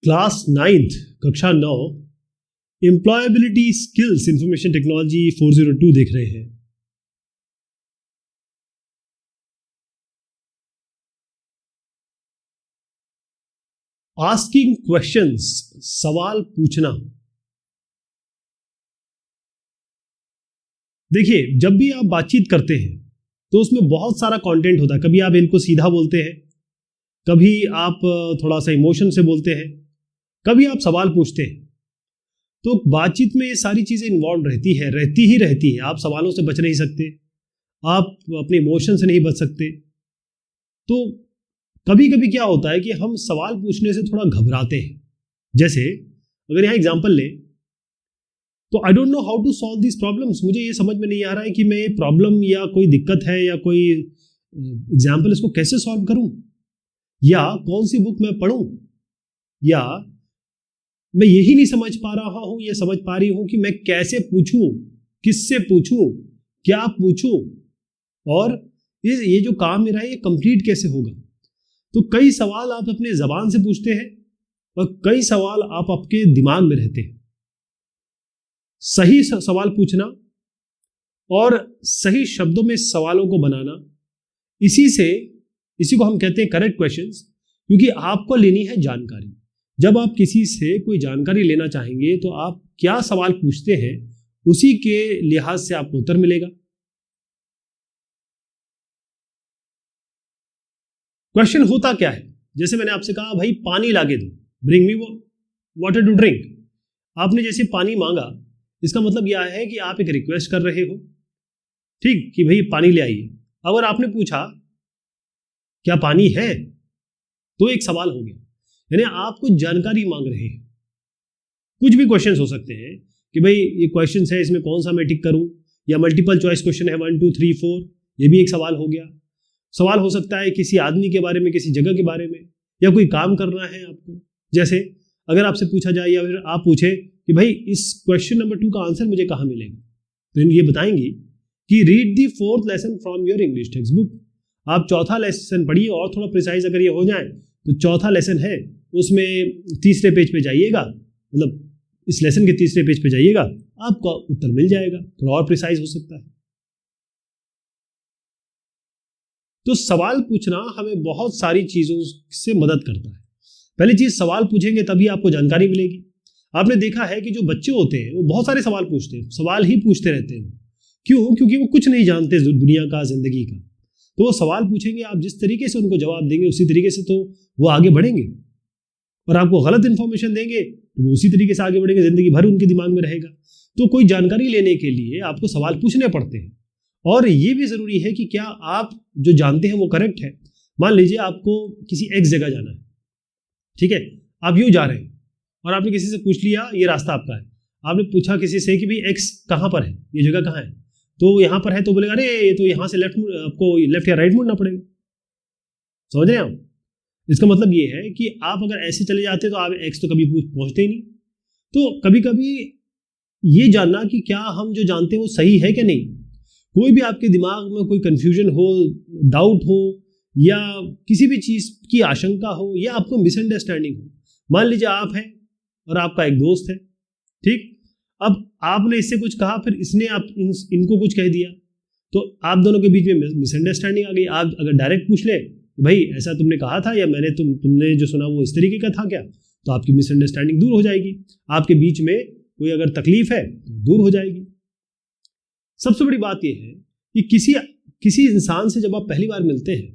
Class 9th कक्षा 9 employability skills information technology 402 देख रहे हैं। आस्किंग क्वेश्चंस, सवाल पूछना। देखिए, जब भी आप बातचीत करते हैं तो उसमें बहुत सारा कंटेंट होता है। कभी आप इनको सीधा बोलते हैं, कभी आप थोड़ा सा इमोशन से बोलते हैं, कभी आप सवाल पूछते हैं। तो बातचीत में ये सारी चीज़ें इन्वॉल्व रहती है। आप सवालों से बच नहीं सकते, आप अपने इमोशन से नहीं बच सकते। तो कभी कभी क्या होता है कि हम सवाल पूछने से थोड़ा घबराते हैं। जैसे अगर यहाँ एग्जाम्पल ले तो I don't know how to solve this problems. मुझे ये समझ में नहीं आ रहा है कि मैं ये प्रॉब्लम या कोई दिक्कत है या कोई एग्जाम्पल इसको कैसे सॉल्व करूं, या कौन सी बुक मैं पढूं, या मैं यही नहीं समझ पा रहा हूं या समझ पा रही हूं कि मैं कैसे पूछूं, किससे पूछूं, क्या पूछूं, और ये जो काम मेरा है ये कंप्लीट कैसे होगा। तो कई सवाल आप अपने जबान से पूछते हैं और कई सवाल आप आपके दिमाग में रहते हैं। सही सवाल पूछना और सही शब्दों में सवालों को बनाना, इसी को हम कहते हैं करेक्ट क्वेश्चंस। क्योंकि आपको लेनी है जानकारी। जब आप किसी से कोई जानकारी लेना चाहेंगे तो आप क्या सवाल पूछते हैं उसी के लिहाज से आपको उत्तर मिलेगा। क्वेश्चन होता क्या है, जैसे मैंने आपसे कहा भाई पानी लाके दो, bring me water to drink. आपने जैसे पानी मांगा, इसका मतलब यह है कि आप एक रिक्वेस्ट कर रहे हो, ठीक, कि भाई पानी ले आइए। अगर आपने पूछा क्या पानी है तो एक सवाल हो गया, यानी आप कुछ जानकारी मांग रहे हैं। कुछ भी क्वेश्चंस हो सकते हैं कि भाई ये क्वेश्चंस है, इसमें कौन सा मैं टिक करूं, या मल्टीपल चॉइस क्वेश्चन है 1 2 3 4, ये भी एक सवाल हो गया। सवाल हो सकता है किसी आदमी के बारे में, किसी जगह के बारे में, या कोई काम करना है आपको। जैसे अगर आपसे पूछा जाए या फिर आप पूछे कि भाई इस क्वेश्चन नंबर 2 का आंसर मुझे कहाँ मिलेगा, तो ये बताएंगी कि read the 4th lesson from your English text book. आप चौथा लेसन पढ़िए, और थोड़ा प्रिसाइज अगर ये हो जाए तो चौथा लेसन है उसमें तीसरे पेज पे जाइएगा, मतलब इस लेसन के तीसरे पेज पे जाइएगा, आपका उत्तर मिल जाएगा। थोड़ा और प्रिसाइज हो सकता है। तो सवाल पूछना हमें बहुत सारी चीजों से मदद करता है। पहली चीज, सवाल पूछेंगे तभी आपको जानकारी मिलेगी। आपने देखा है कि जो बच्चे होते हैं वो बहुत सारे सवाल पूछते हैं, सवाल ही पूछते रहते हैं। क्यों? क्योंकि वो कुछ नहीं जानते दुनिया का, जिंदगी का। तो वो सवाल पूछेंगे, आप जिस तरीके से उनको जवाब देंगे उसी तरीके से तो वो आगे बढ़ेंगे, और आपको गलत इंफॉर्मेशन देंगे तो वो उसी तरीके से आगे बढ़ेंगे, जिंदगी भर उनके दिमाग में रहेगा। तो कोई जानकारी लेने के लिए आपको सवाल पूछने पड़ते हैं। और ये भी जरूरी है कि क्या आप जो जानते हैं वो करेक्ट है। मान लीजिए आपको किसी एक जगह जाना है, ठीक है, आप यूं जा रहे हैं और आपने किसी से पूछ लिया ये रास्ता आपका है। आपने पूछा किसी से कि भाई एक्स कहाँ पर है, ये जगह कहाँ है, तो यहाँ पर है, तो बोलेगा अरे ये तो यहाँ से लेफ्ट, आपको लेफ्ट या राइट मुड़ना पड़ेगा। समझ रहे हैं आप? इसका मतलब ये है कि आप अगर ऐसे चले जाते तो आप एक्स तो कभी पहुँचते ही नहीं। तो कभी कभी ये जानना कि क्या हम जो जानते हैं वो सही है कि नहीं। कोई भी आपके दिमाग में कोई कन्फ्यूजन हो, डाउट हो, या किसी भी चीज़ की आशंका हो, या आपको मिसअंडरस्टैंडिंग हो। मान लीजिए आप हैं और आपका एक दोस्त है, ठीक, अब आपने इससे कुछ कहा, फिर इसने आप इनको कुछ कह दिया, तो आप दोनों के बीच में मिसअंडरस्टैंडिंग आ गई। आप अगर डायरेक्ट पूछ ले भाई ऐसा तुमने कहा था, या मैंने तुमने जो सुना वो इस तरीके का था क्या, तो आपकी मिसअंडरस्टैंडिंग दूर हो जाएगी। आपके बीच में कोई अगर तकलीफ है तो दूर हो जाएगी। सबसे बड़ी बात यह है कि किसी इंसान से जब आप पहली बार मिलते हैं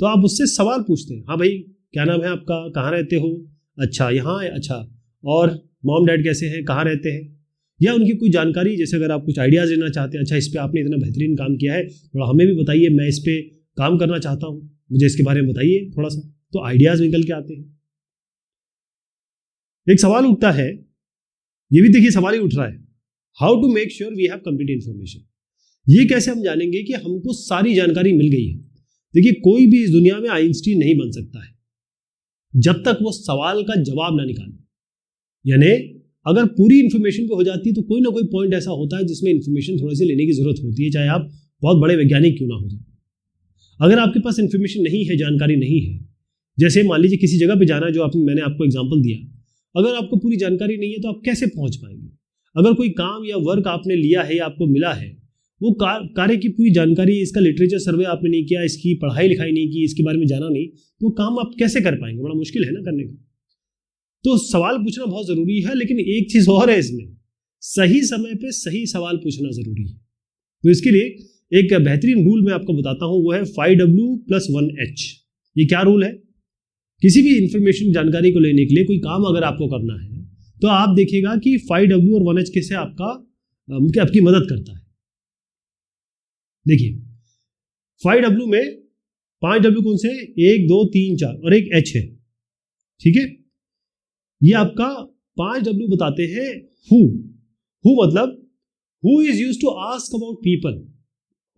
तो आप उससे सवाल पूछते हैं। हाँ भाई क्या नाम है आपका, कहाँ रहते हो, अच्छा यहाँ है, अच्छा, और मॉम डैड कैसे हैं, कहाँ रहते हैं, या उनकी कोई जानकारी। जैसे अगर आप कुछ आइडियाज़ लेना चाहते हैं, अच्छा इस पर आपने इतना बेहतरीन काम किया है, थोड़ा हमें भी बताइए, मैं इस पर काम करना चाहता हूँ, मुझे इसके बारे में बताइए थोड़ा सा, तो आइडियाज़ निकल के आते हैं। एक सवाल उठता है, ये भी देखिए सवाल ही उठ रहा है, how to make sure we have complete information. ये कैसे हम जानेंगे कि हमको सारी जानकारी मिल गई है। देखिए, कोई भी इस दुनिया में आइंस्टीन नहीं बन सकता है जब तक वो सवाल का जवाब ना निकाले। यानी अगर पूरी इन्फॉर्मेशन पे हो जाती है तो कोई ना कोई पॉइंट ऐसा होता है जिसमें इन्फॉर्मेशन थोड़ी सी लेने की जरूरत होती है, चाहे आप बहुत बड़े वैज्ञानिक क्यों ना हो जाए। अगर आपके पास इन्फॉर्मेशन नहीं है, जानकारी नहीं है, जैसे मान लीजिए किसी जगह पे जाना है, जो मैंने आपको एग्जांपल दिया, अगर आपको पूरी जानकारी नहीं है तो आप कैसे पहुंच पाएंगे? अगर कोई काम या वर्क आपने लिया है या आपको मिला है, वो कार्य की पूरी जानकारी, इसका लिटरेचर सर्वे आपने नहीं किया, इसकी पढ़ाई लिखाई नहीं की, इसके बारे में जाना नहीं, तो काम आप कैसे कर पाएंगे? बड़ा मुश्किल है ना करने का। तो सवाल पूछना बहुत जरूरी है, लेकिन एक चीज और है इसमें, सही समय पे सही सवाल पूछना जरूरी है। तो इसके लिए एक बेहतरीन रूल मैं आपको बताता हूं, वो है 5W+1H। ये क्या रूल है? किसी भी इंफॉर्मेशन, जानकारी को लेने के लिए कोई काम अगर आपको करना है तो आप देखिएगा कि 5W और 1H कैसे आपकी मदद करता है। देखिए 5W में 5W कौन से? 1 2 3 4 और एक H है, ठीक है। ये आपका 5W बताते हैं हु मतलब who is used to ask about people.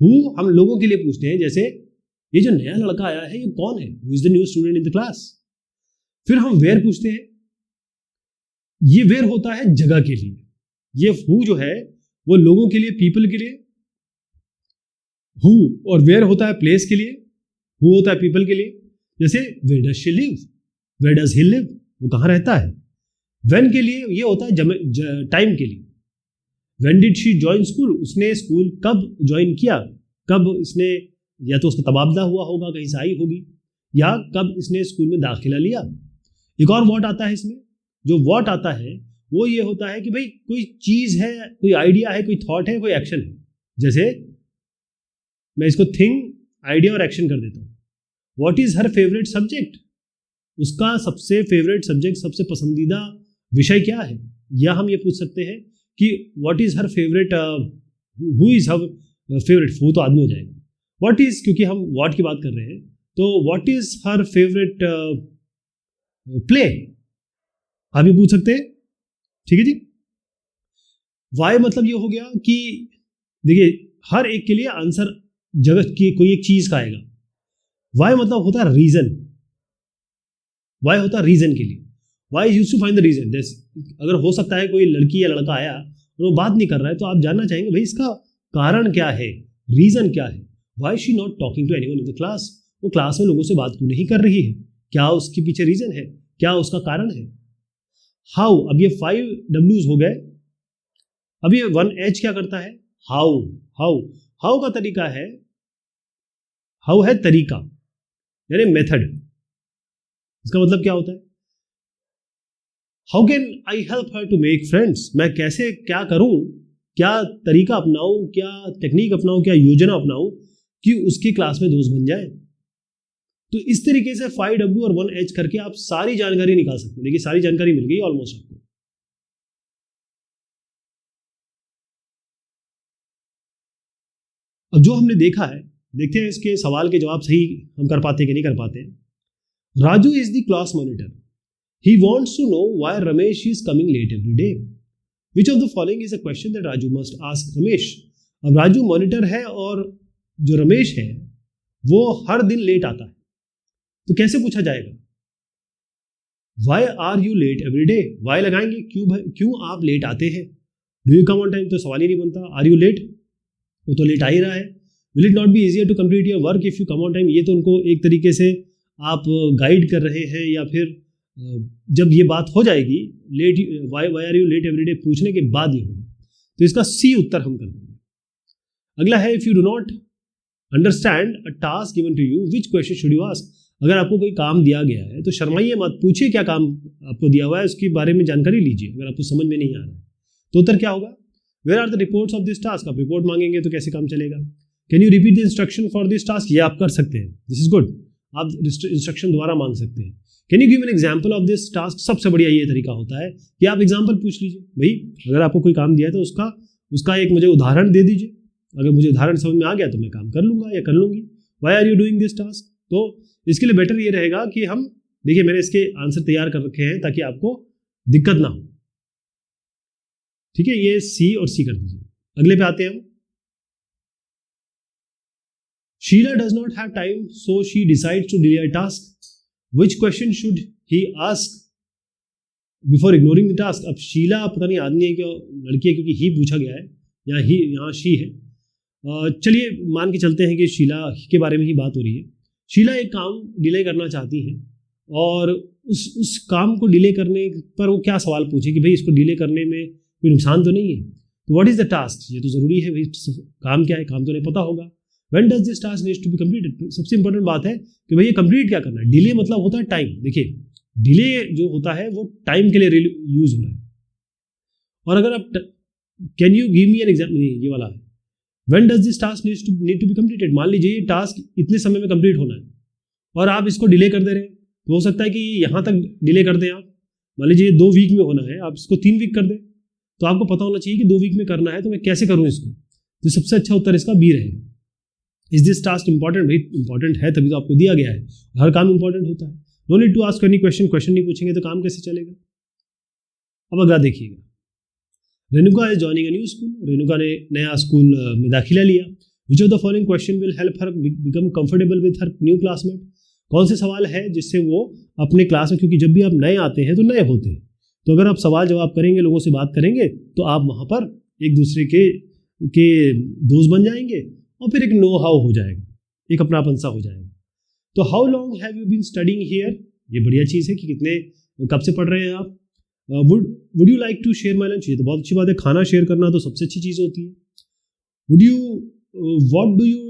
Who हम लोगों के लिए पूछते हैं, जैसे ये जो नया लड़का आया है ये कौन है? Who is the new student in the class. फिर हम वेयर पूछते हैं, ये वेयर होता है जगह के लिए। ये हु जो है वो लोगों के लिए, पीपल के लिए। हु और वेयर होता है प्लेस के लिए, हु होता है पीपल के लिए। जैसे where does she live, where does he live, वो कहाँ रहता है। व्हेन के लिए ये होता है टाइम के लिए। When did she join school, उसने स्कूल कब ज्वाइन किया, कब इसने, या तो उसका तबादला हुआ होगा, कहीं से आई होगी, या कब इसने स्कूल में दाखिला लिया। एक और व्हाट आता है इसमें। जो व्हाट आता है वो ये होता है कि भाई कोई चीज है, कोई आइडिया है, कोई थॉट है, कोई एक्शन है। जैसे मैं इसको थिंग, आइडिया और एक्शन कर देता हूँ। What is her favourite subject, उसका सबसे फेवरेट सब्जेक्ट, सबसे पसंदीदा विषय क्या है। या हम ये पूछ सकते हैं कि what is her favourite, who is her favourite, वो तो आदमी हो जाएगा। व्हाट इज, क्योंकि हम व्हाट की बात कर रहे हैं, तो what is her favourite play, आप ये पूछ सकते हैं, ठीक है जी। वाई मतलब ये हो गया कि देखिए हर एक के लिए आंसर जगत की कोई एक चीज का आएगा। वाई मतलब होता है रीजन, वाई होता है रीजन के लिए। Why use to find the reason. अगर हो सकता है कोई लड़की या लड़का आया और वो बात नहीं कर रहा है, तो आप जानना चाहेंगे भाई इसका कारण क्या है, रीजन क्या है। Why she not talking to anyone in the class, वो क्लास में लोगों से बात क्यों नहीं कर रही है, क्या उसके पीछे रीजन है, क्या उसका कारण है। हाउ, अब ये 5 W's हो गए। अब ये 1H क्या करता है? हाउ। हाउ का तरीका है, हाउ है तरीका, यानी मेथड। इसका मतलब क्या होता है? How can I help her to make friends, मैं कैसे, क्या करूं, क्या तरीका अपनाऊं, क्या टेक्निक अपनाऊं, क्या योजना अपनाऊं कि उसकी क्लास में दोस्त बन जाए। तो इस तरीके से 5W और 1H करके आप सारी जानकारी निकाल सकते हैं। देखिए सारी जानकारी मिल गई ऑलमोस्ट आपको। अब जो हमने देखा है, देखते हैं इसके सवाल के जवाब सही हम कर पाते हैं कि नहीं कर पाते हैं। Raju is the class monitor, he wants to know why Ramesh is coming late every day, which of the following is a question that Raju must ask Ramesh. अब राजू मॉनिटर है और जो रमेश है वो हर दिन लेट आता है, तो कैसे पूछा जाएगा? Why are you late every day, why लगाएंगे, क्यों आप लेट आते हैं। Do you come on time, तो सवाल ही नहीं बनता। आर यू लेट, वो तो लेट आ ही रहा है। Will it not be easier to complete your work if you come on time, ये तो उनको एक तरीके से आप गाइड कर रहे हैं, या फिर जब ये बात हो जाएगी late, why are you late every day पूछने के बाद ये होगा। तो इसका सी उत्तर हम कर देंगे। अगला है if you do not understand a task given to you, which question should you ask. अगर आपको कोई काम दिया गया है तो शर्माइए मत, पूछिए क्या काम आपको दिया हुआ है, उसके बारे में जानकारी लीजिए। अगर आपको समझ में नहीं आ रहा है तो उत्तर क्या होगा? Where are the reports of this task, आप रिपोर्ट मांगेंगे तो कैसे काम चलेगा। Can you repeat the instruction for this task, ये आप कर सकते हैं, दिस इज गुड, आप इंस्ट्रक्शन दोबारा मांग सकते हैं। Can you give an example of this task, सबसे बढ़िया ये तरीका होता है कि आप एग्जाम्पल पूछ लीजिए। भाई अगर आपको कोई काम दिया है तो उसका एक मुझे उदाहरण दे दीजिए, अगर मुझे उदाहरण समझ में आ गया तो मैं काम कर लूंगा या कर लूंगी। Why are you doing this task, तो इसके लिए बेटर ये रहेगा कि हम, देखिए मैंने इसके आंसर तैयार कर रखे हैं ताकि आपको दिक्कत ना हो, ठीक है। ये सी और सी कर दीजिए। अगले पे आते हैं हम। Sheela does not have time so she decides to delay a task, which question should he ask before ignoring the task. अब शीला पता नहीं आदमी है क्या लड़की है, क्योंकि ही पूछा गया है, यहाँ शी है। चलिए मान के चलते हैं कि शीला के बारे में ही बात हो रही है। शीला एक काम डिले करना चाहती है और उस काम को डिले करने पर वो क्या सवाल पूछे कि भाई इसको डिले करने में कोई नुकसान तो नहीं है। तो व्हाट इज द टास्क, ये तो जरूरी है भाई, काम क्या है, काम तो नहीं पता होगा। When does this task needs to be completed, सबसे इंपॉर्टेंट बात है कि भाई ये कंप्लीट क्या करना है। डिले मतलब होता है टाइम। देखिए डिले जो होता है वो टाइम के लिए यूज हो रहा है। और अगर आप can you give me an example, ये वाला है when does this task need to be completed. मान लीजिए ये टास्क इतने समय में कंप्लीट होना है और आप इसको डिले कर दे रहे हैं, तो हो सकता है कि यहाँ तक डिले कर दें आप। मान लीजिए 2 वीक में होना है, आप इसको 3 वीक कर दें, तो आपको पता होना चाहिए कि 2 वीक में करना है, तो मैं कैसे करूँ इसको। तो सबसे अच्छा उत्तर इसका बी रहेगा। इज दिस टास्क इंपॉर्टेंट, भाई इंपॉर्टेंट है तभी तो आपको दिया गया है, हर काम इंपॉर्टेंट होता है। No need to ask any question, question नहीं पूछेंगे तो काम कैसे चलेगा। अब अगला देखिएगा, Renuka is joining a new school, Renuka ने नया स्कूल में दाखिला लिया। Which of the following question will help her become comfortable with her new classmate. कौन से सवाल है जिससे वो अपने क्लास में, क्योंकि जब भी आप नए आते हैं तो नए होते हैं, तो अगर आप सवाल जवाब करेंगे, लोगों से बात करेंगे, तो आप वहाँ पर एक दूसरे के दोस्त बन जाएंगे और फिर एक नो हाउ हो जाएगा, एक अपनापन सा हो जाएगा। तो how long have you been studying here, ये बढ़िया चीज़ है कि कितने कब से पढ़ रहे हैं आप। Would you like to share my lunch, ये तो बहुत अच्छी बात है, खाना शेयर करना तो सबसे अच्छी चीज़ होती है। What do you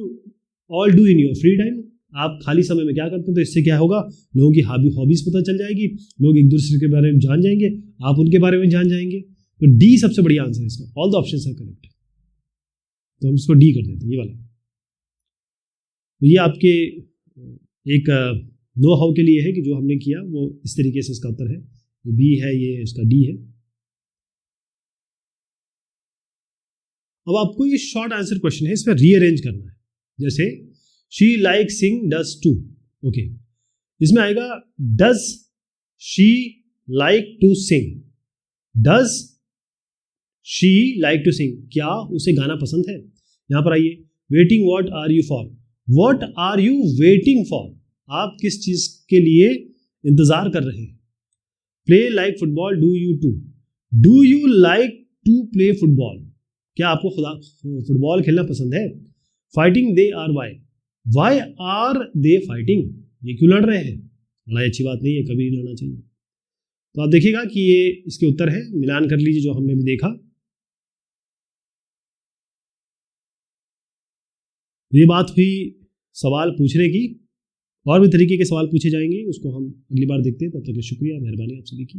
all do in your free time, आप खाली समय में क्या करते हैं। तो इससे क्या होगा, लोगों की हॉबीज पता चल जाएगी, लोग एक दूसरे के बारे में जान जाएंगे, आप उनके बारे में जान जाएंगे। तो डी सबसे बढ़िया आंसर है इसका, all the options are correct. तो हम इसको डी कर देते हैं, ये वाला। तो ये आपके एक नो हाउ के लिए है कि जो हमने किया वो इस तरीके से इसका उत्तर है। ये बी है, ये इसका डी है। अब आपको ये शॉर्ट आंसर क्वेश्चन है, इसमें रीअरेंज करना है। जैसे she like sing does to, okay, इसमें आएगा does she like to sing, does she like to sing, क्या उसे गाना पसंद है। यहां पर आइए, waiting what are you for, what are you waiting for, आप किस चीज के लिए इंतजार कर रहे हैं। Play like football, do you like to play football, क्या आपको फुटबॉल खेलना पसंद है। Fighting they are why are they fighting, ये क्यों लड़ रहे हैं। लड़ाई अच्छी बात नहीं है, कभी नहीं लड़ना चाहिए। तो आप देखिएगा कि ये इसके उत्तर है, मिलान कर लीजिए जो हमने भी देखा। ये बात हुई सवाल पूछने की, और भी तरीके के सवाल पूछे जाएंगे, उसको हम अगली बार देखते हैं। तब तक शुक्रिया, मेहरबानी आप सभी की।